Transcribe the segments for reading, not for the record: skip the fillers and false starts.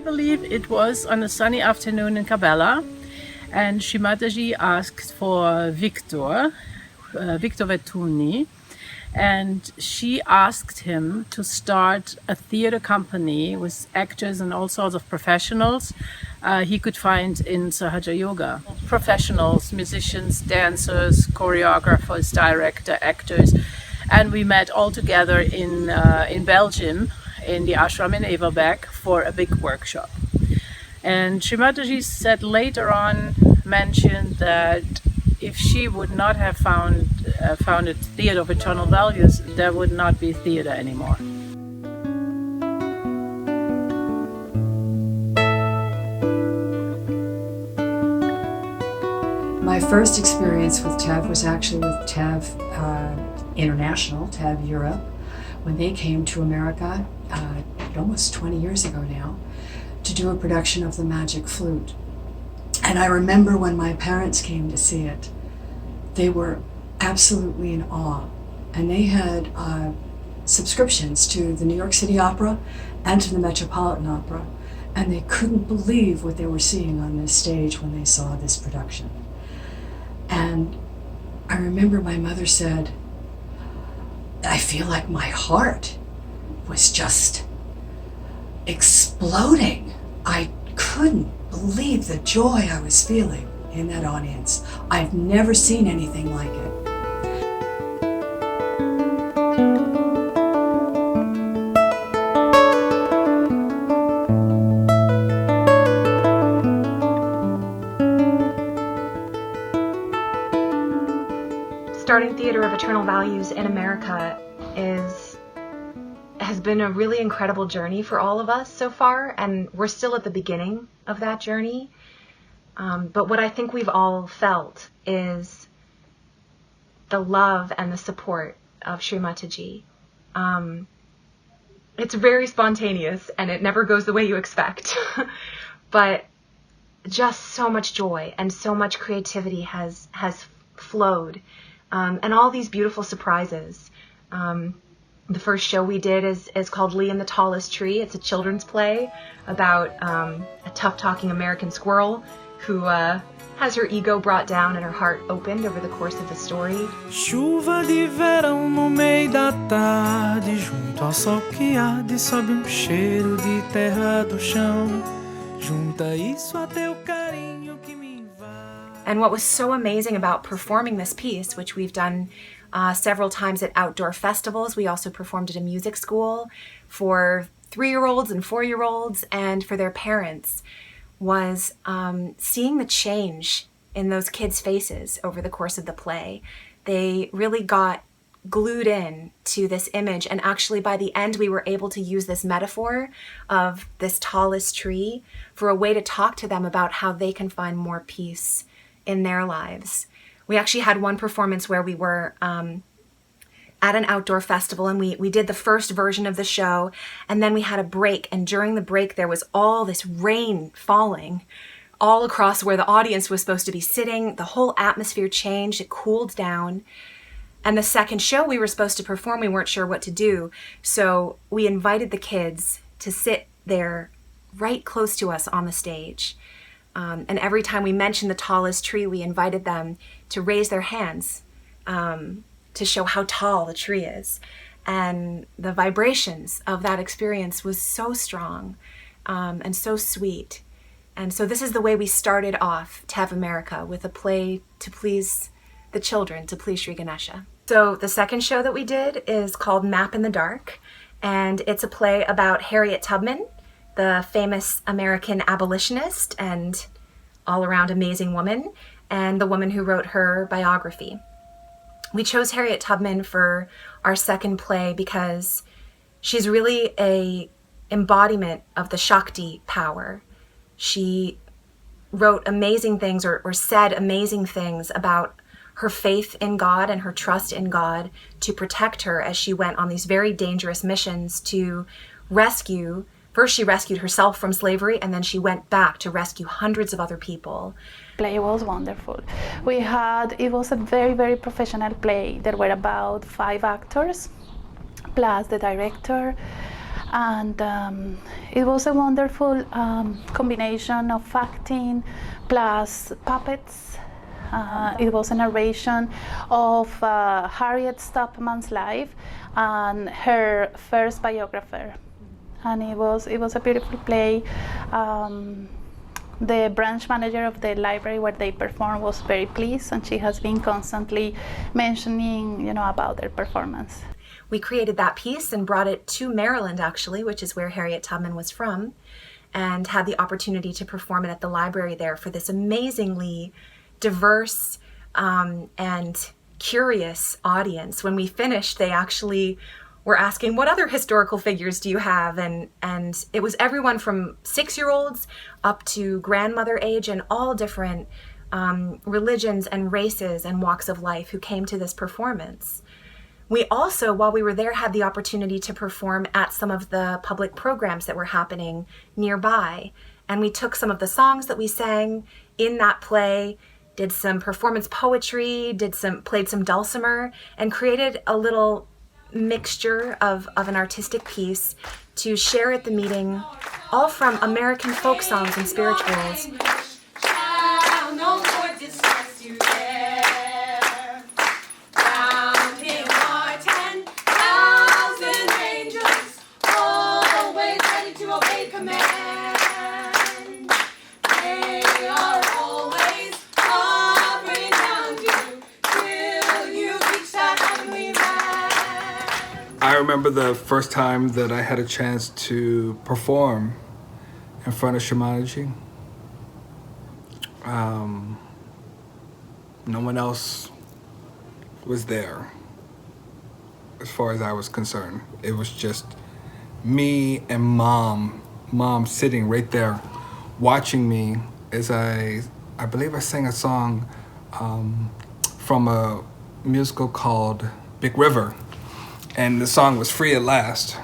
believe it was on a sunny afternoon in Kabbalah, and Shrimataji asked for Victor Vettuni, and she asked him to start a theater company with actors and all sorts of professionals he could find in Sahaja Yoga. Professionals, musicians, dancers, choreographers, director, actors. And we met all together in Belgium, in the ashram in Everbeek, for a big workshop. And Shrimataji said later on, mentioned that if she would not have founded Theatre of Eternal Values, there would not be theatre anymore. My first experience with TEV was actually with TEV International, TEV Europe, when they came to America almost 20 years ago now to do a production of The Magic Flute. And I remember when my parents came to see it, they were absolutely in awe. And they had subscriptions to the New York City Opera and to the Metropolitan Opera. And they couldn't believe what they were seeing on this stage when they saw this production. And I remember my mother said, I feel like my heart was just exploding. I couldn't believe the joy I was feeling in that audience. I've never seen anything like it. Starting Theatre of Eternal Values in America has been a really incredible journey for all of us so far, and we're still at the beginning of that journey. But what I think we've all felt is the love and the support of Shrimataji. It's very spontaneous, and it never goes the way you expect. But just so much joy and so much creativity has flowed. And all these beautiful surprises. The first show we did is called Lee and the Tallest Tree. It's a children's play about a tough-talking American squirrel who has her ego brought down and her heart opened over the course of the story. Chuva de verão no meio da tarde, junto ao sol que arde, sobe cheiro de terra do chão. Junta isso a teu carinho que me invade. And what was so amazing about performing this piece, which we've done several times at outdoor festivals, we also performed at a music school for 3-year-olds and 4-year-olds and for their parents, was seeing the change in those kids' faces over the course of the play. They really got glued in to this image, and actually by the end we were able to use this metaphor of this tallest tree for a way to talk to them about how they can find more peace in their lives. We actually had one performance where we were at an outdoor festival, and we did the first version of the show, and then we had a break, and during the break there was all this rain falling all across where the audience was supposed to be sitting. The whole atmosphere changed, it cooled down. And the second show we were supposed to perform, we weren't sure what to do, so we invited the kids to sit there right close to us on the stage. And every time we mentioned the tallest tree, we invited them to raise their hands to show how tall the tree is. And the vibrations of that experience was so strong and so sweet. And so this is the way we started off TEV America, with a play to please the children, to please Sri Ganesha. So the second show that we did is called Map in the Dark, and it's a play about Harriet Tubman, the famous American abolitionist and all-around amazing woman, and the woman who wrote her biography. We chose Harriet Tubman for our second play because she's really an embodiment of the Shakti power. She wrote amazing things or said amazing things about her faith in God and her trust in God to protect her as she went on these very dangerous missions to rescue. First she rescued herself from slavery, and then she went back to rescue hundreds of other people. Play was wonderful. It was a very, very professional play. There were about 5 actors, plus the director. and it was a wonderful combination of acting plus puppets. It was a narration of Harriet Tubman's life and her first biographer, and it was a beautiful play. The branch manager of the library where they performed was very pleased, and she has been constantly mentioning, about their performance. We created that piece and brought it to Maryland, actually, which is where Harriet Tubman was from, and had the opportunity to perform it at the library there for this amazingly diverse and curious audience. When we finished, they actually were asking, what other historical figures do you have? And it was everyone from 6-year-olds up to grandmother age, and all different religions and races and walks of life who came to this performance. We also, while we were there, had the opportunity to perform at some of the public programs that were happening nearby. And we took some of the songs that we sang in that play, did some performance poetry, played some dulcimer, and created a little mixture of an artistic piece to share at the meeting, all from American folk songs and spirituals. I remember the first time that I had a chance to perform in front of Shamaji. No one else was there as far as I was concerned. It was just me and mom sitting right there watching me as I believe I sang a song from a musical called Big River. And the song was Free at Last.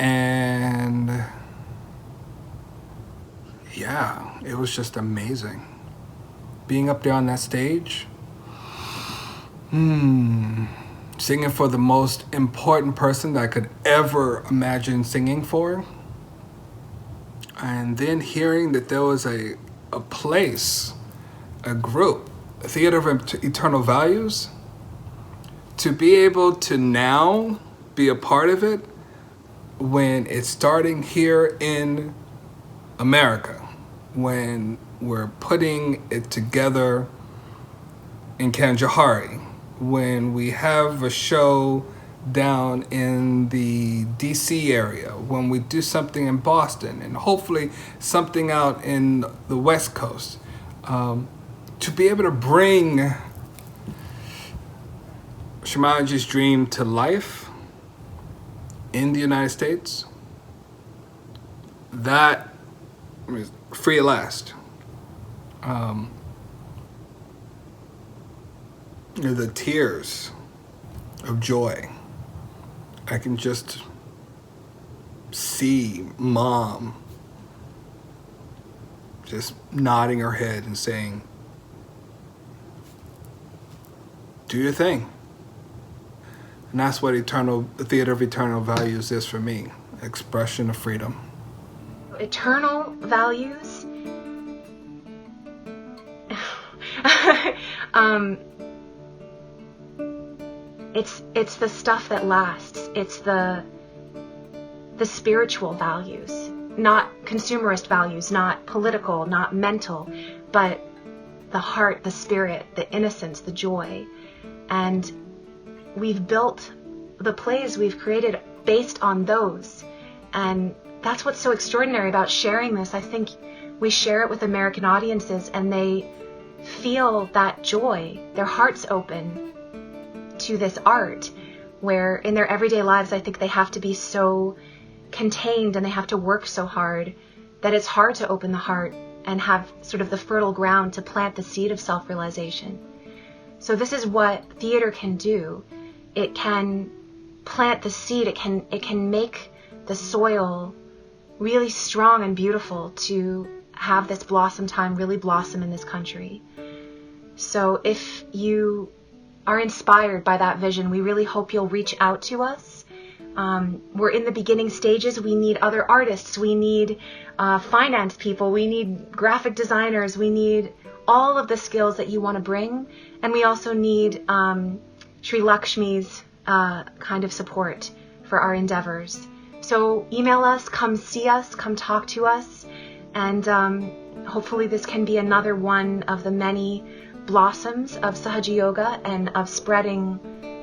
And yeah, it was just amazing. Being up there on that stage, singing for the most important person that I could ever imagine singing for. And then hearing that there was a place, a group, a Theater of Eternal Values, to be able to now be a part of it when it's starting here in America, when we're putting it together in Kanjahari, when we have a show down in the DC area, when we do something in Boston, and hopefully something out in the West Coast, to be able to bring Shamaji's dream to life in the United States, that is free at last. The tears of joy. I can just see mom just nodding her head and saying, do your thing. And that's what the Theater of Eternal Values is for me, expression of freedom. Eternal values, it's the stuff that lasts. It's the spiritual values, not consumerist values, not political, not mental, but the heart, the spirit, the innocence, the joy. And we've built the plays we've created based on those. And that's what's so extraordinary about sharing this. I think we share it with American audiences and they feel that joy. Their hearts open to this art, where in their everyday lives I think they have to be so contained and they have to work so hard that it's hard to open the heart and have sort of the fertile ground to plant the seed of self-realization. So this is what theater can do. It can plant the seed. It can make the soil really strong and beautiful to have this blossom time really blossom in this country. So if you are inspired by that vision, we really hope you'll reach out to us. We're in the beginning stages. We need other artists. We need finance people. We need graphic designers. We need all of the skills that you want to bring. And we also need Sri Lakshmi's kind of support for our endeavors. So email us, come see us, come talk to us, and hopefully this can be another one of the many blossoms of Sahaja Yoga and of spreading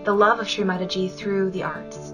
the love of Sri Mataji through the arts.